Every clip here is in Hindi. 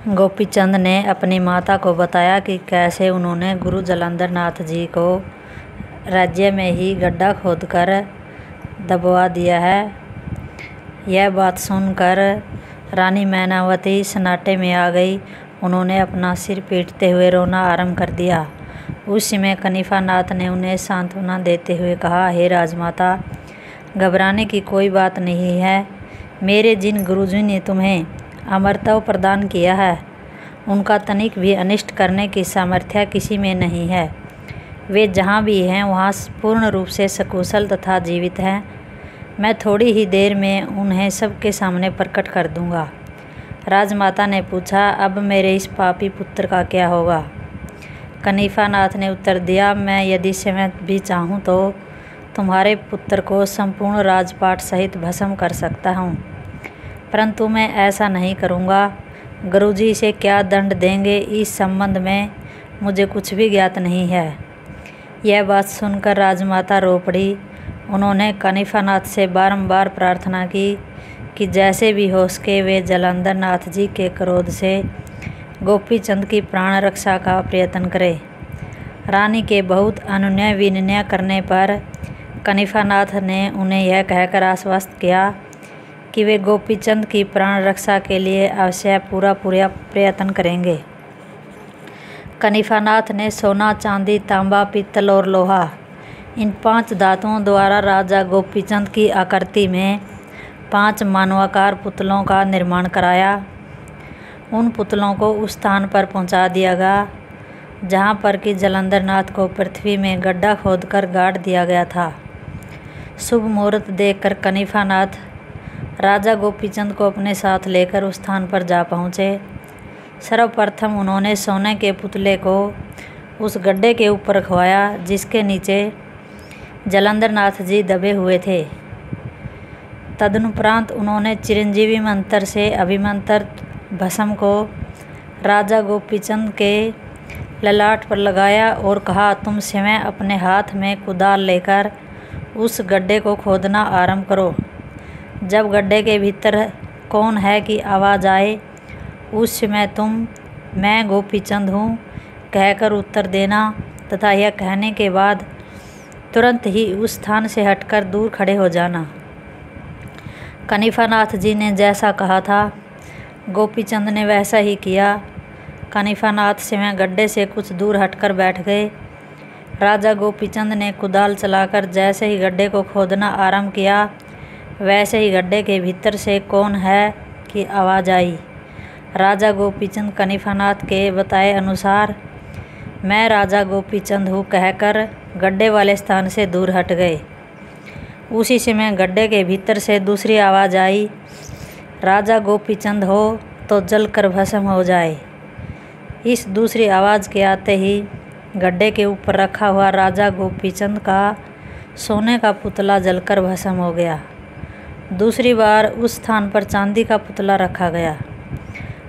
गोपीचंद ने अपनी माता को बताया कि कैसे उन्होंने गुरु जालंधर नाथ जी को राज्य में ही गड्ढा खोदकर दबवा दिया है। यह बात सुनकर रानी मैनावती सन्नाटे में आ गई। उन्होंने अपना सिर पीटते हुए रोना आरंभ कर दिया। उस समय कनिफा नाथ ने उन्हें सांत्वना देते हुए कहा, हे राजमाता, घबराने की कोई बात नहीं है। मेरे जिन गुरुजी ने तुम्हें अमरत्व प्रदान किया है, उनका तनिक भी अनिष्ट करने की सामर्थ्य किसी में नहीं है। वे जहाँ भी हैं वहाँ पूर्ण रूप से सकुशल तथा जीवित हैं। मैं थोड़ी ही देर में उन्हें सबके सामने प्रकट कर दूंगा। राजमाता ने पूछा, अब मेरे इस पापी पुत्र का क्या होगा? कनिफा नाथ ने उत्तर दिया, मैं यदि समय भी चाहूँ तो तुम्हारे पुत्र को संपूर्ण राजपाट सहित भस्म कर सकता हूँ, परंतु मैं ऐसा नहीं करूँगा। गुरुजी इसे क्या दंड देंगे, इस संबंध में मुझे कुछ भी ज्ञात नहीं है। यह बात सुनकर राजमाता रो पड़ी। उन्होंने कनिफा नाथ से बारंबार प्रार्थना की कि जैसे भी हो सके वे जालंधर नाथ जी के क्रोध से गोपीचंद की प्राण रक्षा का प्रयत्न करे। रानी के बहुत अनुनय विनय करने पर कनिफा नाथ ने उन्हें यह कहकर आश्वस्त किया कि वे गोपीचंद की प्राण रक्षा के लिए अवश्य पूरा प्रयत्न करेंगे। कनिफा नाथ ने सोना, चांदी, तांबा, पीतल और लोहा, इन 5 धातुओं द्वारा राजा गोपीचंद की आकृति में 5 मानवाकार पुतलों का निर्माण कराया। उन पुतलों को उस स्थान पर पहुंचा दिया गया जहां पर कि जालंधर नाथ को पृथ्वी में गड्ढा खोदकर गाड़ दिया गया था। शुभ मुहूर्त देखकर कनिफा नाथ राजा गोपीचंद को अपने साथ लेकर उस स्थान पर जा पहुँचे। सर्वप्रथम उन्होंने सोने के पुतले को उस गड्ढे के ऊपर रखवाया जिसके नीचे जालंधर नाथ जी दबे हुए थे। तदनुपरांत उन्होंने चिरंजीवी मंत्र से अभिमंत्रित भस्म को राजा गोपीचंद के ललाट पर लगाया और कहा, तुम स्वयं अपने हाथ में कुदाल लेकर उस गड्ढे को खोदना आरंभ करो। जब गड्ढे के भीतर कौन है की आवाज़ आए, उस समय तुम मैं गोपीचंद हूँ कहकर उत्तर देना तथा यह कहने के बाद तुरंत ही उस स्थान से हटकर दूर खड़े हो जाना। कनिफा नाथ जी ने जैसा कहा था, गोपीचंद ने वैसा ही किया। कनिफा नाथ स्वयं गड्ढे से कुछ दूर हटकर बैठ गए। राजा गोपीचंद ने कुदाल चलाकर जैसे ही गड्ढे को खोदना आरंभ किया, वैसे ही गड्ढे के भीतर से कौन है की आवाज़ आई। राजा गोपीचंद कनिफा नाथ के बताए अनुसार मैं राजा गोपीचंद हूँ कहकर गड्ढे वाले स्थान से दूर हट गए। उसी समय गड्ढे के भीतर से दूसरी आवाज़ आई, राजा गोपीचंद हो तो जलकर भस्म हो जाए। इस दूसरी आवाज़ के आते ही गड्ढे के ऊपर रखा हुआ राजा गोपीचंद का सोने का पुतला जलकर भस्म हो गया। दूसरी बार उस स्थान पर चांदी का पुतला रखा गया।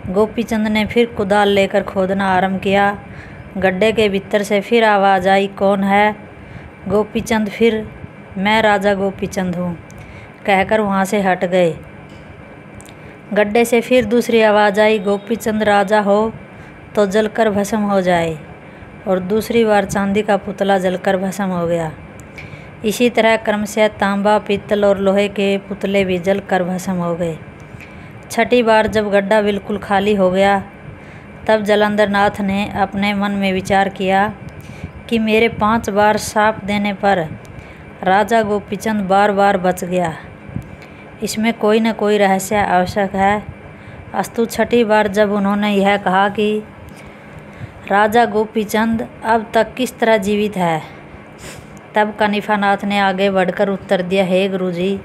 गोपीचंद ने फिर कुदाल लेकर खोदना आरंभ किया। गड्ढे के भीतर से फिर आवाज़ आई, कौन है? गोपीचंद फिर मैं राजा गोपीचंद हूँ कहकर वहाँ से हट गए। गड्ढे से फिर दूसरी आवाज़ आई, गोपीचंद राजा हो तो जलकर भस्म हो जाए। और दूसरी बार चांदी का पुतला जलकर भस्म हो गया। इसी तरह क्रमशः तांबा, पीतल और लोहे के पुतले भी जलकर भस्म हो गए। छठी बार जब गड्ढा बिल्कुल खाली हो गया, तब जालंधर नाथ ने अपने मन में विचार किया कि मेरे 5 बार श्राप देने पर राजा गोपीचंद बार बार बच गया। इसमें कोई न कोई रहस्य आवश्यक है। अस्तु छठी बार जब उन्होंने यह कहा कि राजा गोपीचंद अब तक किस तरह जीवित है, तब कनिफा नाथ ने आगे बढ़कर उत्तर दिया, हे गुरुजी,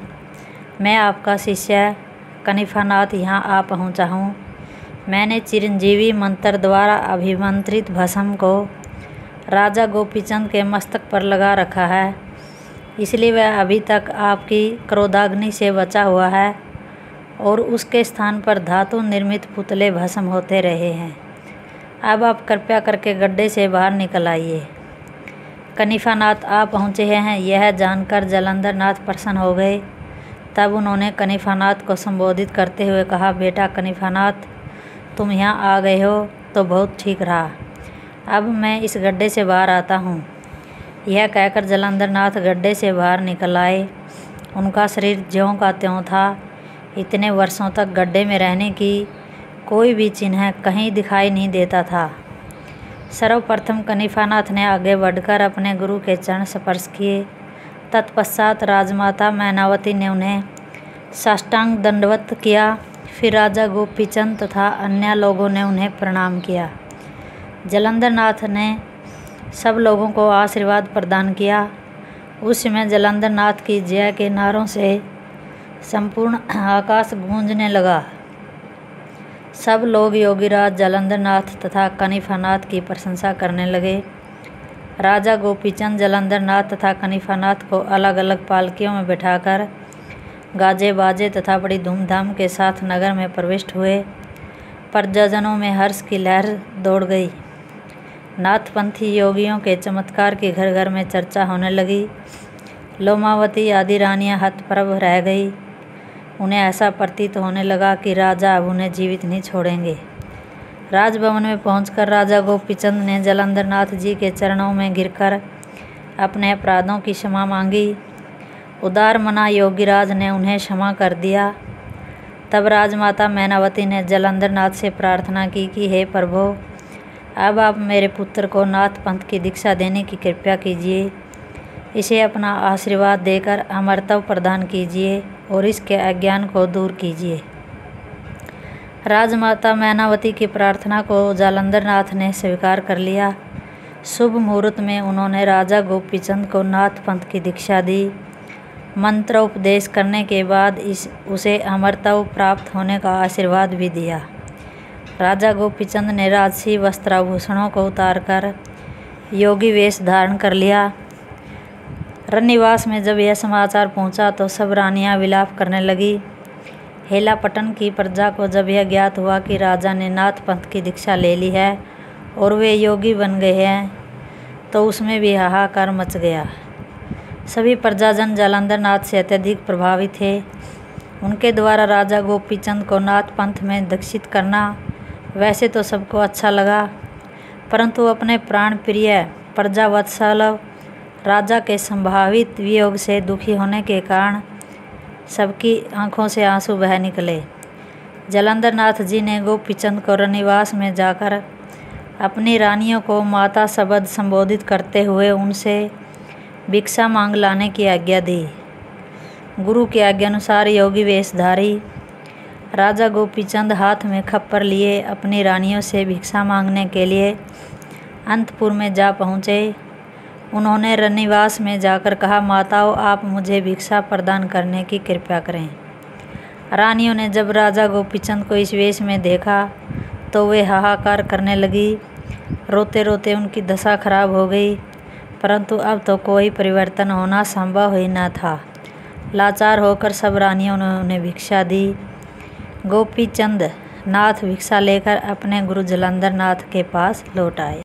मैं आपका शिष्य कनिफा नाथ यहाँ आ पहुँचा हूँ। मैंने चिरंजीवी मंत्र द्वारा अभिमंत्रित भस्म को राजा गोपीचंद के मस्तक पर लगा रखा है, इसलिए वह अभी तक आपकी क्रोधाग्नि से बचा हुआ है और उसके स्थान पर धातु निर्मित पुतले भस्म होते रहे हैं। अब आप कृपया करके गड्ढे से बाहर निकल आइए। कनिफा नाथ आ पहुँचे हैं। यह जानकर जालंधर नाथ प्रसन्न हो गए। तब उन्होंने कनिफा नाथ को संबोधित करते हुए कहा, बेटा कनिफा नाथ, तुम यहाँ आ गए हो तो बहुत ठीक रहा। अब मैं इस गड्ढे से बाहर आता हूँ। यह कहकर जलंधर नाथ गड्ढे से बाहर निकल आए। उनका शरीर ज्यों का त्यों था। इतने वर्षों तक गड्ढे में रहने की कोई भी चिन्ह कहीं दिखाई नहीं देता था। सर्वप्रथम कनिफानाथ ने आगे बढ़कर अपने गुरु के चरण स्पर्श किए। तत्पश्चात राजमाता मैनावती ने उन्हें साष्टांग दंडवत किया। फिर राजा गोपीचंद तथा अन्य लोगों ने उन्हें प्रणाम किया। जलंधर नाथ ने सब लोगों को आशीर्वाद प्रदान किया। उस समय जलंधर नाथ की जय के नारों से संपूर्ण आकाश गूंजने लगा। सब लोग योगीराज जलंधर नाथ तथा कनिफानाथ की प्रशंसा करने लगे। राजा गोपीचंद जलंधर नाथ तथा कनिफानाथ को अलग अलग पालकियों में बैठाकर गाजे बाजे तथा बड़ी धूमधाम के साथ नगर में प्रविष्ट हुए। प्रजाजनों में हर्ष की लहर दौड़ गई। नाथपंथी योगियों के चमत्कार की घर घर में चर्चा होने लगी। लोमावती आदि रानियां हतप्रभ रह गई। उन्हें ऐसा प्रतीत होने लगा कि राजा अब उन्हें जीवित नहीं छोड़ेंगे। राजभवन में पहुंचकर राजा गोपीचंद ने जलंधर नाथ जी के चरणों में गिरकर अपने अपराधों की क्षमा मांगी। उदार मना योगीराज ने उन्हें क्षमा कर दिया। तब राजमाता मैनावती ने जलंधर नाथ से प्रार्थना की कि हे प्रभु, अब आप मेरे पुत्र को नाथ पंथ की दीक्षा देने की कृपा कीजिए। इसे अपना आशीर्वाद देकर अमरत्व प्रदान कीजिए और इसके अज्ञान को दूर कीजिए। राजमाता मैनावती की प्रार्थना को जलंधर नाथ ने स्वीकार कर लिया। शुभ मुहूर्त में उन्होंने राजा गोपीचंद को नाथ पंथ की दीक्षा दी। मंत्र उपदेश करने के बाद उसे अमरत्व प्राप्त होने का आशीर्वाद भी दिया। राजा गोपीचंद ने राजसी वस्त्राभूषणों को उतारकर योगी वेश धारण कर लिया। रन्निवास में जब यह समाचार पहुंचा तो सब रानियां विलाप करने लगी। हेलापटन की प्रजा को जब यह ज्ञात हुआ कि राजा ने नाथ पंथ की दीक्षा ले ली है और वे योगी बन गए हैं तो उसमें भी हाहाकार मच गया। सभी प्रजाजन जलंधर नाथ से अत्यधिक प्रभावित थे। उनके द्वारा राजा गोपीचंद को नाथ पंथ में दीक्षित करना वैसे तो सबको अच्छा लगा, परंतु अपने प्राण प्रिय प्रजावत्सल राजा के संभावित वियोग से दुखी होने के कारण सबकी आंखों से आंसू बह निकले। जलंधर नाथ जी ने गोपीचंद को रनिवास में जाकर अपनी रानियों को माता शब्द संबोधित करते हुए उनसे भिक्षा मांग लाने की आज्ञा दी। गुरु की आज्ञा अनुसार योगी वेशधारी राजा गोपीचंद हाथ में खप्पर लिए अपनी रानियों से भिक्षा मांगने के लिए अंतपुर में जा पहुँचे। उन्होंने रनिवास में जाकर कहा, माताओं, आप मुझे भिक्षा प्रदान करने की कृपा करें। रानियों ने जब राजा गोपीचंद को इस वेश में देखा तो वे हाहाकार करने लगी। रोते रोते उनकी दशा खराब हो गई, परंतु अब तो कोई परिवर्तन होना संभव ही न था। लाचार होकर सब रानियों ने उन्हें भिक्षा दी। गोपीचंद नाथ भिक्षा लेकर अपने गुरु जलंधर नाथ के पास लौट आए।